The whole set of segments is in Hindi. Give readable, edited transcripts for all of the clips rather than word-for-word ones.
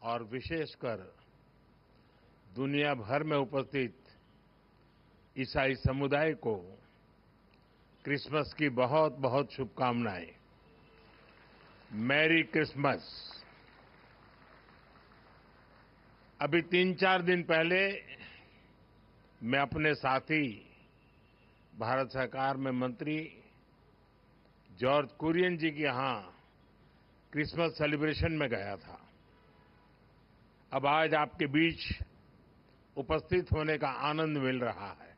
और विशेषकर दुनिया भर में उपस्थित ईसाई समुदाय को क्रिसमस की बहुत बहुत शुभकामनाएं। Merry Christmas. अभी 3-4 दिन पहले मैं अपने साथी भारत सरकार में मंत्री जॉर्ज कुरियन जी के यहां क्रिसमस सेलिब्रेशन में गया था। अब आज आपके बीच उपस्थित होने का आनंद मिल रहा है।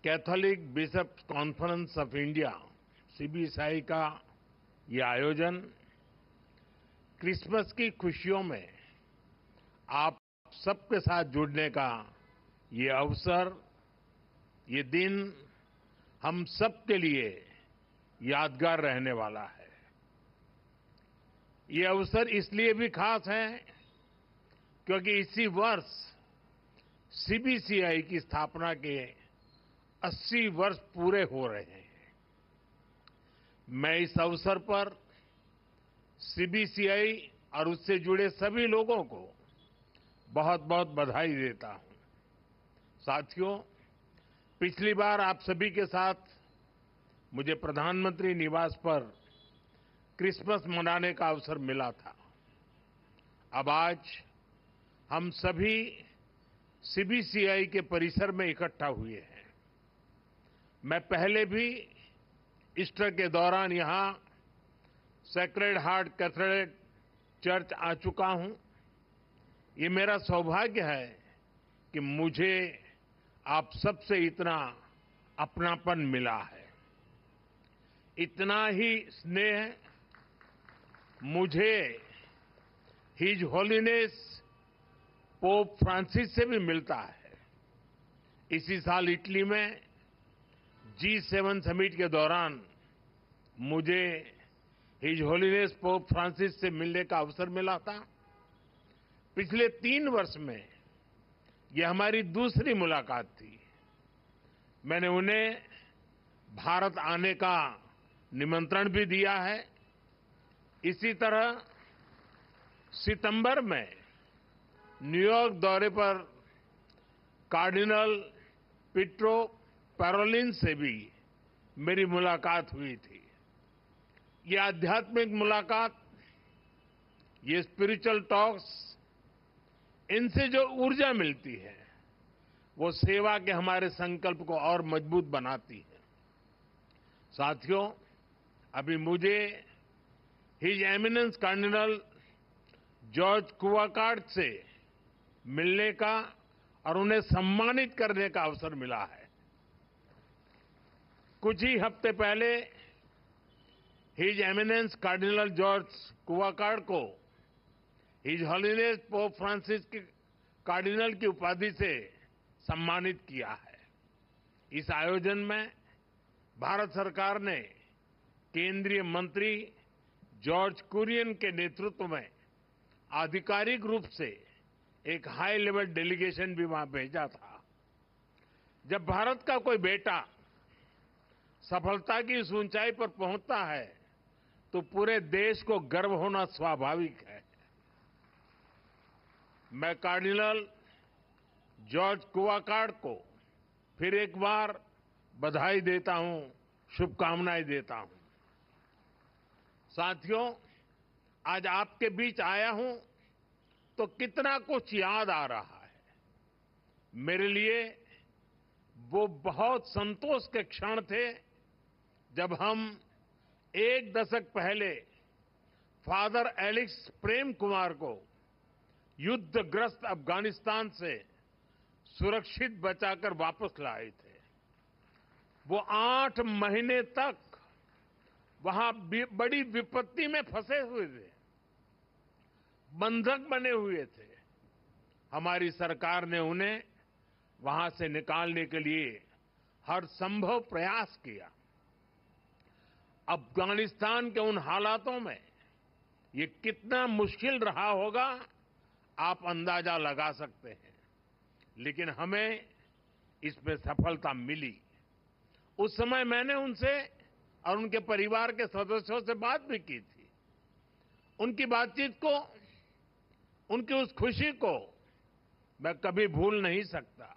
Catholic bishops conference of India CBSI का ये आयोजन क्रिसमस की खुशियों में आप सबके साथ जुड़ने का ये अवसर, ये दिन हम सबके लिए यादगार रहने वाला है। ये अवसर इसलिए भी खास है क्योंकि इसी वर्ष सीबीसीआई की स्थापना के 80 वर्ष पूरे हो रहे हैं। मैं इस अवसर पर सीबीसीआई और उससे जुड़े सभी लोगों को बहुत बहुत बधाई देता हूं। साथियों, पिछली बार आप सभी के साथ मुझे प्रधानमंत्री निवास पर क्रिसमस मनाने का अवसर मिला था। अब आज हम सभी सीबीसीआई के परिसर में इकट्ठा हुए हैं। मैं पहले भी ईस्टर के दौरान यहां सेक्रेड हार्ट कैथेड्रल चर्च आ चुका हूं। ये मेरा सौभाग्य है कि मुझे आप सबसे इतना अपनापन मिला है। इतना ही स्नेह मुझे हिज होलीनेस पोप फ्रांसिस से भी मिलता है। इसी साल इटली में G7 समिट के दौरान मुझे हिज होलीनेस पोप फ्रांसिस से मिलने का अवसर मिला था। पिछले 3 वर्ष में यह हमारी दूसरी मुलाकात थी। मैंने उन्हें भारत आने का निमंत्रण भी दिया है। इसी तरह सितंबर में न्यूयॉर्क दौरे पर कार्डिनल पीट्रो पैरोलिन से भी मेरी मुलाकात हुई थी। ये आध्यात्मिक मुलाकात, ये स्पिरिचुअल टॉक्स, इनसे जो ऊर्जा मिलती है वो सेवा के हमारे संकल्प को और मजबूत बनाती है। साथियों, अभी मुझे हिज एमिनेंस कार्डिनल जॉर्ज कुवाकार्ड से मिलने का और उन्हें सम्मानित करने का अवसर मिला है। कुछ ही हफ्ते पहले हिज एमिनेंस कार्डिनल जॉर्ज कुवाकार्ड को हिज होलीनेस पोप फ्रांसिस के कार्डिनल की उपाधि से सम्मानित किया है। इस आयोजन में भारत सरकार ने केंद्रीय मंत्री जॉर्ज कुरियन के नेतृत्व में आधिकारिक रूप से एक हाई लेवल डेलीगेशन भी वहां भेजा था। जब भारत का कोई बेटा सफलता की इस ऊंचाई पर पहुंचता है तो पूरे देश को गर्व होना स्वाभाविक है। मैं कार्डिनल जॉर्ज कुवाकार्ड को फिर एक बार बधाई देता हूं, शुभकामनाएं देता हूं। साथियों, आज आपके बीच आया हूं तो कितना कुछ याद आ रहा है। मेरे लिए वो बहुत संतोष के क्षण थे जब हम 1 दशक पहले फादर एलेक्स प्रेम कुमार को युद्धग्रस्त अफगानिस्तान से सुरक्षित बचाकर वापस लाए थे। वो 8 महीने तक वहां बड़ी विपत्ति में फंसे हुए थे, बंधक बने हुए थे। हमारी सरकार ने उन्हें वहां से निकालने के लिए हर संभव प्रयास किया। अफगानिस्तान के उन हालातों में ये कितना मुश्किल रहा होगा आप अंदाजा लगा सकते हैं, लेकिन हमें इसमें सफलता मिली। उस समय मैंने उनसे और उनके परिवार के सदस्यों से बात भी की थी। उनकी बातचीत को उनकी उस खुशी को मैं कभी भूल नहीं सकता।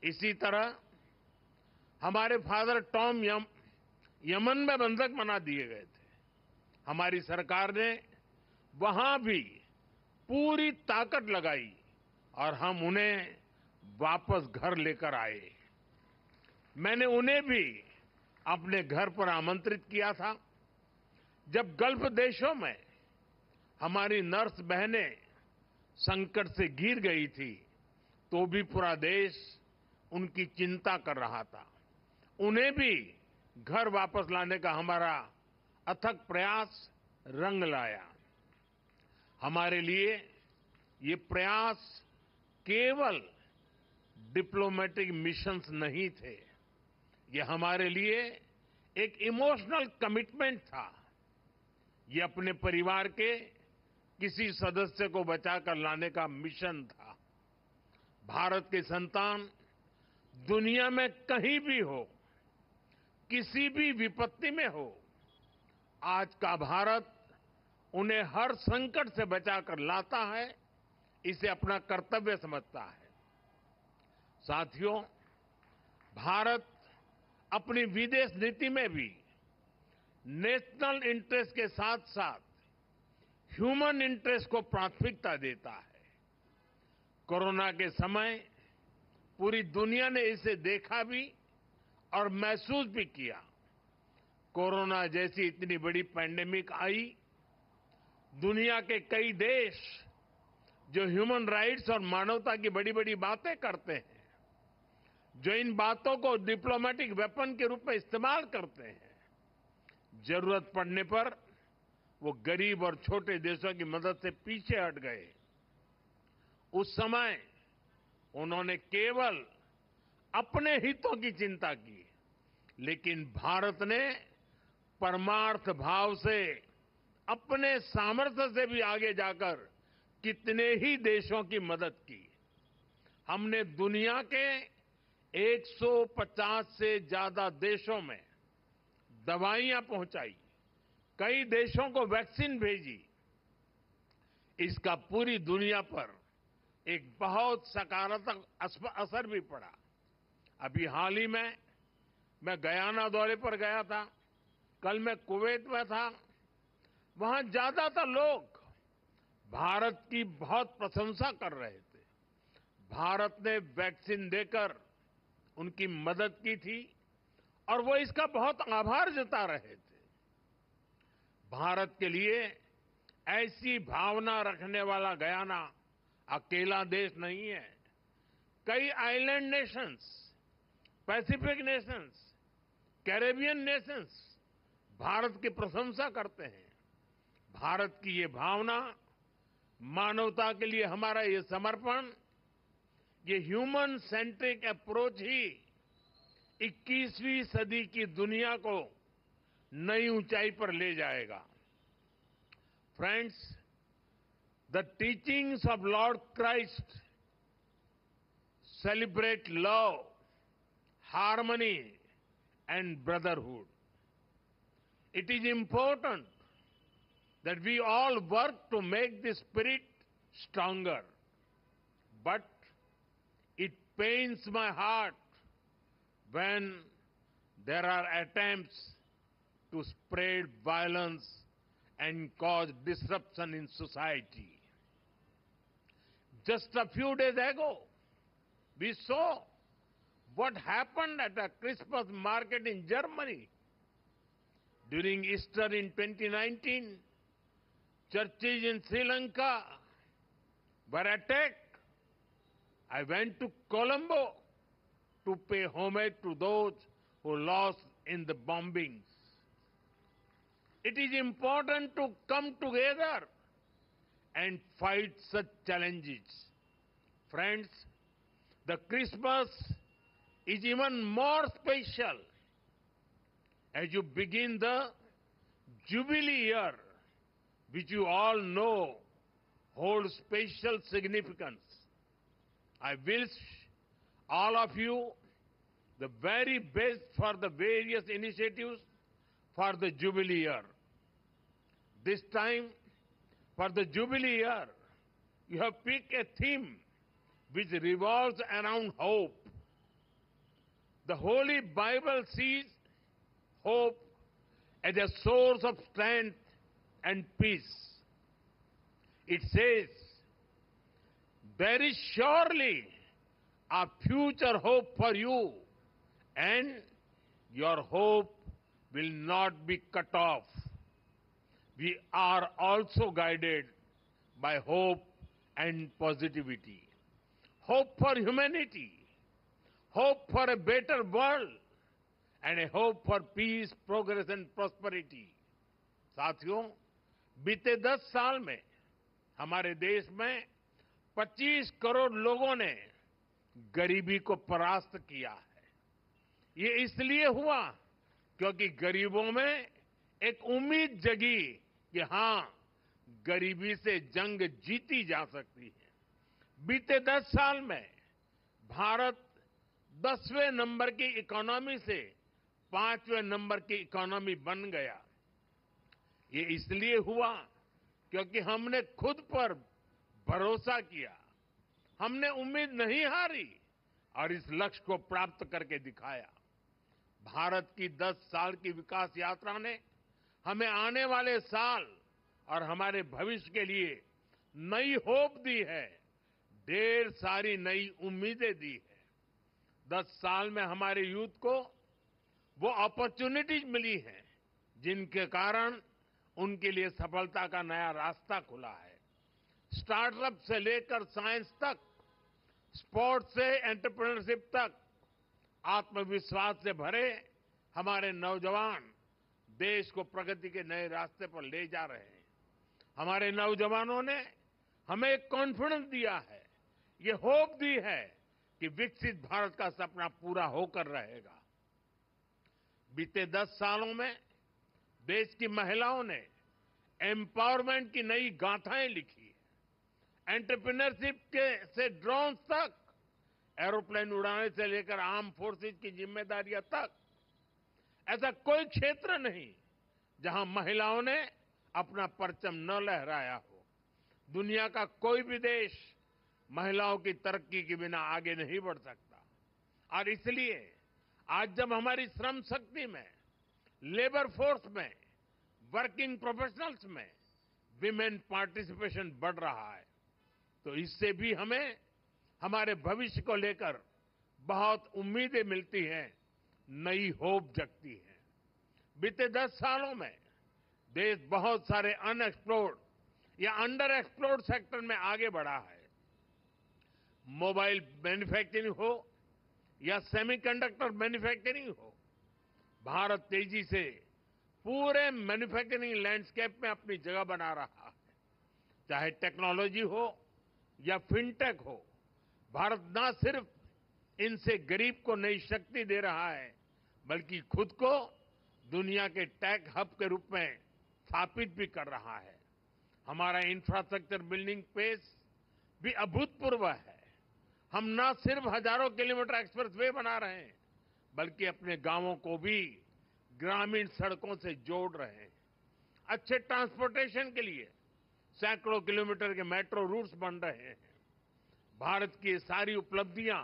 इसी तरह हमारे फादर टॉम यमन में बंधक बना दिए गए थे। हमारी सरकार ने वहां भी पूरी ताकत लगाई और हम उन्हें वापस घर लेकर आए। मैंने उन्हें भी अपने घर पर आमंत्रित किया था। जब गल्फ देशों में हमारी नर्स बहनें संकट से घिर गई थी, तो भी पूरा देश उनकी चिंता कर रहा था। उन्हें भी घर वापस लाने का हमारा अथक प्रयास रंग लाया। हमारे लिए ये प्रयास केवल डिप्लोमेटिक मिशंस नहीं थे, ये हमारे लिए एक इमोशनल कमिटमेंट था। ये अपने परिवार के किसी सदस्य को बचाकर लाने का मिशन था। भारत के संतान दुनिया में कहीं भी हो, किसी भी विपत्ति में हो, आज का भारत उन्हें हर संकट से बचाकर लाता है, इसे अपना कर्तव्य समझता है। साथियों, भारत अपनी विदेश नीति में भी नेशनल इंटरेस्ट के साथ साथ ह्यूमन इंटरेस्ट को प्राथमिकता देता है। कोरोना के समय पूरी दुनिया ने इसे देखा भी और महसूस भी किया। कोरोना जैसी इतनी बड़ी पैंडेमिक आई, दुनिया के कई देश जो ह्यूमन राइट्स और मानवता की बड़ी बड़ी बातें करते हैं, जो इन बातों को डिप्लोमेटिक वेपन के रूप में इस्तेमाल करते हैं, जरूरत पड़ने पर वो गरीब और छोटे देशों की मदद से पीछे हट गए। उस समय उन्होंने केवल अपने हितों की चिंता की, लेकिन भारत ने परमार्थ भाव से अपने सामर्थ्य से भी आगे जाकर कितने ही देशों की मदद की। हमने दुनिया के 150 से ज्यादा देशों में दवाइयां पहुंचाई, कई देशों को वैक्सीन भेजी। इसका पूरी दुनिया पर एक बहुत सकारात्मक असर भी पड़ा। अभी हाल ही में मैं गयाना दौरे पर गया था, कल मैं कुवैत में था। वहां ज्यादातर लोग भारत की बहुत प्रशंसा कर रहे थे। भारत ने वैक्सीन देकर उनकी मदद की थी और वो इसका बहुत आभार जता रहे थे। भारत के लिए ऐसी भावना रखने वाला गयाना अकेला देश नहीं है। कई island Nations, Pacific Nations, Caribbean Nations Bharat की प्रशंसा करते हैं। भारत की ये भावना, मानवता के लिए हमारा ये समर्पण, ये ह्यूमन सेंट्रिक अप्रोच ही 21वीं सदी की दुनिया को नई ऊंचाई पर ले जाएगा। Friends, the teachings of Lord Christ celebrate love, harmony, and brotherhood. It is important that we all work to make this spirit stronger. But it pains my heart when there are attempts to spread violence and cause disruption in society. Just a few days ago, we saw what happened at a Christmas market in Germany. During Easter in 2019, churches in Sri Lanka were attacked. I went to Colombo to pay homage to those who lost in the bombings. It is important to come together and fight such challenges. Friends, the Christmas is even more special as you begin the Jubilee year, which you all know holds special significance. I wish all of you the very best for the various initiatives for the Jubilee year. This time, for the Jubilee year, You have picked a theme which revolves around hope. The Holy Bible sees hope as a source of strength and peace. It says, there is surely a future hope for you, and your hope will not be cut off. We are also guided by hope and positivity. Hope for humanity, hope for a better world, and a hope for peace, progress and prosperity. साथियों, बीते 10 साल में हमारे देश में 25 करोड़ लोगों ने गरीबी को परास्त किया है। ये इसलिए हुआ क्योंकि गरीबों में एक उम्मीद जगी कि हां, गरीबी से जंग जीती जा सकती है। बीते 10 साल में भारत 10वें नंबर की इकोनॉमी से 5वें नंबर की इकोनॉमी बन गया। ये इसलिए हुआ क्योंकि हमने खुद पर भरोसा किया, हमने उम्मीद नहीं हारी और इस लक्ष्य को प्राप्त करके दिखाया। भारत की 10 साल की विकास यात्रा ने हमें आने वाले साल और हमारे भविष्य के लिए नई होप दी है, ढेर सारी नई उम्मीदें दी है। 10 साल में हमारे यूथ को वो अपॉर्चुनिटीज मिली हैं जिनके कारण उनके लिए सफलता का नया रास्ता खुला है। स्टार्टअप से लेकर साइंस तक, स्पोर्ट्स से एंटरप्रेन्योरशिप तक, आत्मविश्वास से भरे हमारे नौजवान देश को प्रगति के नए रास्ते पर ले जा रहे हैं। हमारे नौजवानों ने हमें एक कॉन्फिडेंस दिया है, ये होप दी है कि विकसित भारत का सपना पूरा होकर रहेगा। बीते 10 सालों में देश की महिलाओं ने एम्पावरमेंट की नई गाथाएं लिखी है। एंटरप्रेन्योरशिप के से ड्रोन्स तक, एरोप्लेन उड़ाने से लेकर आर्म फोर्सेज की जिम्मेदारियां तक, ऐसा कोई क्षेत्र नहीं जहां महिलाओं ने अपना परचम न लहराया हो। दुनिया का कोई भी देश महिलाओं की तरक्की के बिना आगे नहीं बढ़ सकता और इसलिए आज जब हमारी श्रम शक्ति में, लेबर फोर्स में, वर्किंग प्रोफेशनल्स में विमेन पार्टिसिपेशन बढ़ रहा है तो इससे भी हमें हमारे भविष्य को लेकर बहुत उम्मीदें मिलती हैं, नई होप जगती है। बीते 10 सालों में देश बहुत सारे अनएक्सप्लोर्ड या अंडर एक्सप्लोर्ड सेक्टर में आगे बढ़ा है। मोबाइल मैन्युफैक्चरिंग हो या सेमीकंडक्टर मैन्युफैक्चरिंग हो, भारत तेजी से पूरे मैन्युफैक्चरिंग लैंडस्केप में अपनी जगह बना रहा है। चाहे टेक्नोलॉजी हो या फिनटेक हो, भारत न सिर्फ इनसे गरीब को नई शक्ति दे रहा है बल्कि खुद को दुनिया के टेक हब के रूप में स्थापित भी कर रहा है। हमारा इंफ्रास्ट्रक्चर बिल्डिंग पेस भी अभूतपूर्व है। हम न सिर्फ हजारों किलोमीटर एक्सप्रेस वे बना रहे हैं बल्कि अपने गांवों को भी ग्रामीण सड़कों से जोड़ रहे हैं। अच्छे ट्रांसपोर्टेशन के लिए सैकड़ों किलोमीटर के मेट्रो रूट्स बन रहे हैं। भारत की ये सारी उपलब्धियां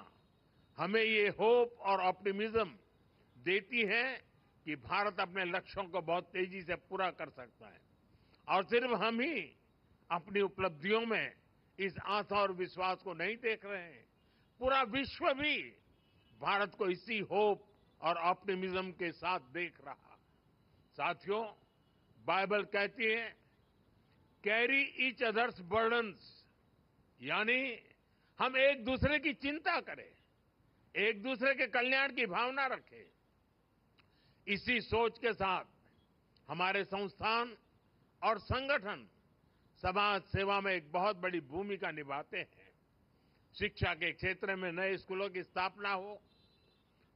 हमें ये होप और ऑप्टिमिज्म देती हैं कि भारत अपने लक्ष्यों को बहुत तेजी से पूरा कर सकता है और सिर्फ हम ही अपनी उपलब्धियों में इस आशा और विश्वास को नहीं देख रहे हैं, पूरा विश्व भी भारत को इसी होप और ऑप्टिमिज्म के साथ देख रहा। साथियों, बाइबल कहती है, कैरी ईच अदर्स बर्डन्स, यानी हम एक दूसरे की चिंता करें, एक दूसरे के कल्याण की भावना रखें। इसी सोच के साथ हमारे संस्थान और संगठन समाज सेवा में एक बहुत बड़ी भूमिका निभाते हैं। शिक्षा के क्षेत्र में नए स्कूलों की स्थापना हो,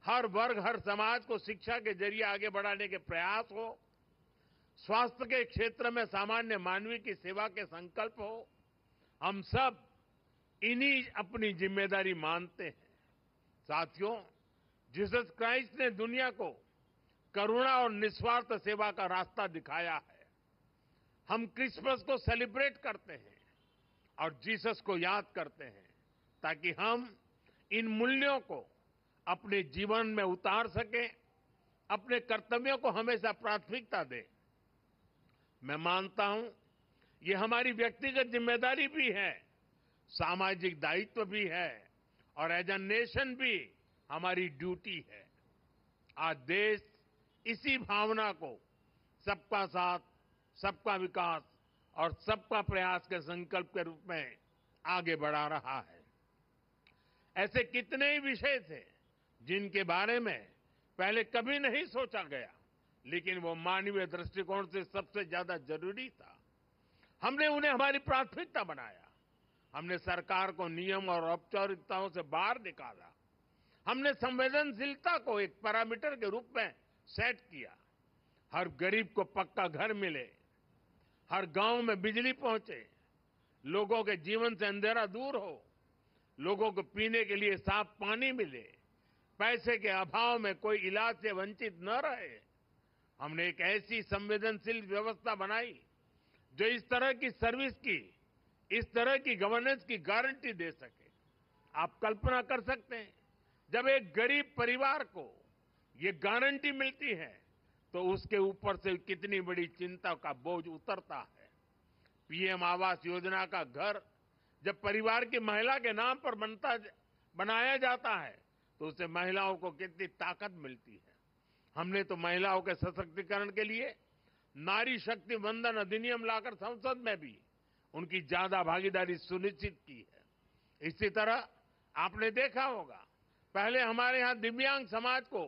हर वर्ग हर समाज को शिक्षा के जरिए आगे बढ़ाने के प्रयास हो, स्वास्थ्य के क्षेत्र में सामान्य मानवीय की सेवा के संकल्प हो, हम सब इन्हीं अपनी जिम्मेदारी मानते हैं। साथियों, जीसस क्राइस्ट ने दुनिया को करुणा और निस्वार्थ सेवा का रास्ता दिखाया है। हम क्रिसमस को सेलिब्रेट करते हैं और जीसस को याद करते हैं ताकि हम इन मूल्यों को अपने जीवन में उतार सकें, अपने कर्तव्यों को हमेशा प्राथमिकता दें। मैं मानता हूं ये हमारी व्यक्तिगत जिम्मेदारी भी है, सामाजिक दायित्व भी है और एज अ नेशन भी हमारी ड्यूटी है। आज देश इसी भावना को सबका साथ, सबका विकास और सबका प्रयास के संकल्प के रूप में आगे बढ़ा रहा है। ऐसे कितने ही विषय थे जिनके बारे में पहले कभी नहीं सोचा गया, लेकिन वो मानवीय दृष्टिकोण से सबसे ज्यादा जरूरी था। हमने उन्हें हमारी प्राथमिकता बनाया। हमने सरकार को नियम और औपचारिकताओं से बाहर निकाला। हमने संवेदनशीलता को एक पैरामीटर के रूप में सेट किया। हर गरीब को पक्का घर मिले, हर गांव में बिजली पहुंचे, लोगों के जीवन से अंधेरा दूर हो, लोगों को पीने के लिए साफ पानी मिले, पैसे के अभाव में कोई इलाज से वंचित न रहे। हमने एक ऐसी संवेदनशील व्यवस्था बनाई जो इस तरह की सर्विस की, इस तरह की गवर्नेंस की गारंटी दे सके। आप कल्पना कर सकते हैं, जब एक गरीब परिवार को ये गारंटी मिलती है तो उसके ऊपर से कितनी बड़ी चिंता का बोझ उतरता है। पीएम आवास योजना का घर जब परिवार की महिला के नाम पर बनाया जाता है तो उससे महिलाओं को कितनी ताकत मिलती है। हमने तो महिलाओं के सशक्तिकरण के लिए नारी शक्ति वंदन अधिनियम लाकर संसद में भी उनकी ज्यादा भागीदारी सुनिश्चित की है। इसी तरह आपने देखा होगा, पहले हमारे यहां दिव्यांग समाज को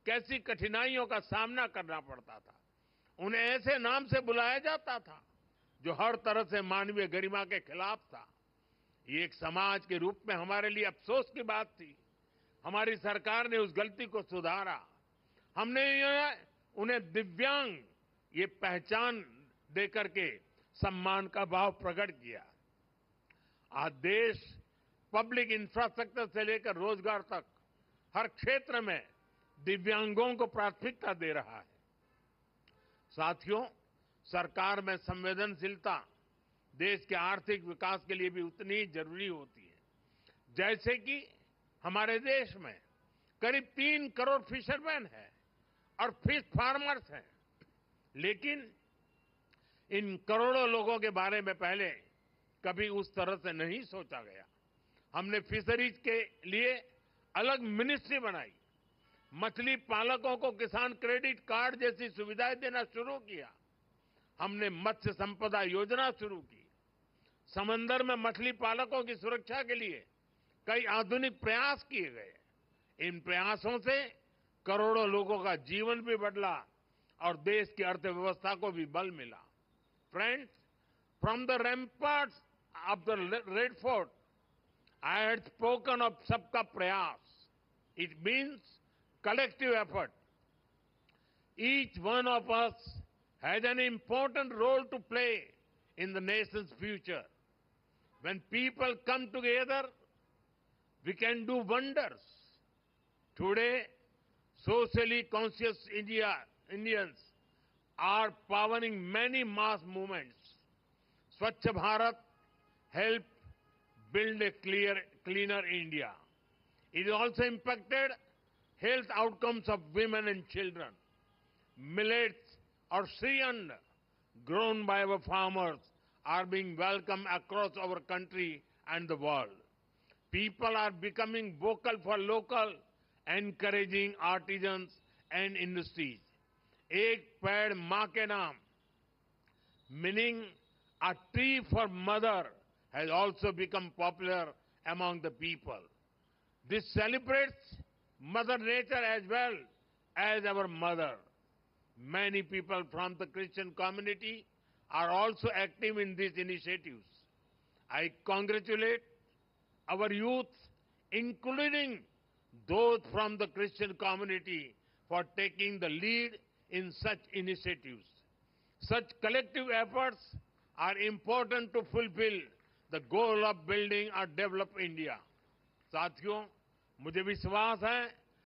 कैसी कठिनाइयों का सामना करना पड़ता था। उन्हें ऐसे नाम से बुलाया जाता था जो हर तरह से मानवीय गरिमा के खिलाफ था। ये एक समाज के रूप में हमारे लिए अफसोस की बात थी। हमारी सरकार ने उस गलती को सुधारा। हमने उन्हें दिव्यांग ये पहचान देकर के सम्मान का भाव प्रकट किया। आज देश पब्लिक इंफ्रास्ट्रक्चर से लेकर रोजगार तक हर क्षेत्र में दिव्यांगों को प्राथमिकता दे रहा है। साथियों, सरकार में संवेदनशीलता देश के आर्थिक विकास के लिए भी उतनी ही जरूरी होती है। जैसे कि हमारे देश में करीब 3 करोड़ फिशरमैन हैं और फिश फार्मर्स हैं, लेकिन इन करोड़ों लोगों के बारे में पहले कभी उस तरह से नहीं सोचा गया। हमने फिशरीज के लिए अलग मिनिस्ट्री बनाई, मछली पालकों को किसान क्रेडिट कार्ड जैसी सुविधाएं देना शुरू किया। हमने मत्स्य संपदा योजना शुरू की। समंदर में मछली पालकों की सुरक्षा के लिए कई आधुनिक प्रयास किए गए। इन प्रयासों से करोड़ों लोगों का जीवन भी बदला और देश की अर्थव्यवस्था को भी बल मिला। Friends, from the ramparts of the red fort, I had spoken of सबका प्रयास. It means collective effort. Each one of us has an important role to play in the nation's future. When people come together, we can do wonders. Today, socially conscious Indians are powering many mass movements. Swachh Bharat helped build a cleaner India. It also impacted health outcomes of women and children. Millets or Shriyand grown by our farmers are being welcomed across our country and the world. People are becoming vocal for local, encouraging artisans and industries. एक पेड़ मां के नाम, meaning a tree for mother, has also become popular among the people. This celebrates Mother Nature as well as our mother. Many people from the Christian community are also active in these initiatives. I congratulate our youth, including those from the Christian community, for taking the lead in such initiatives. Such collective efforts are important to fulfill the goal of building a developed India. साथियों, मुझे विश्वास है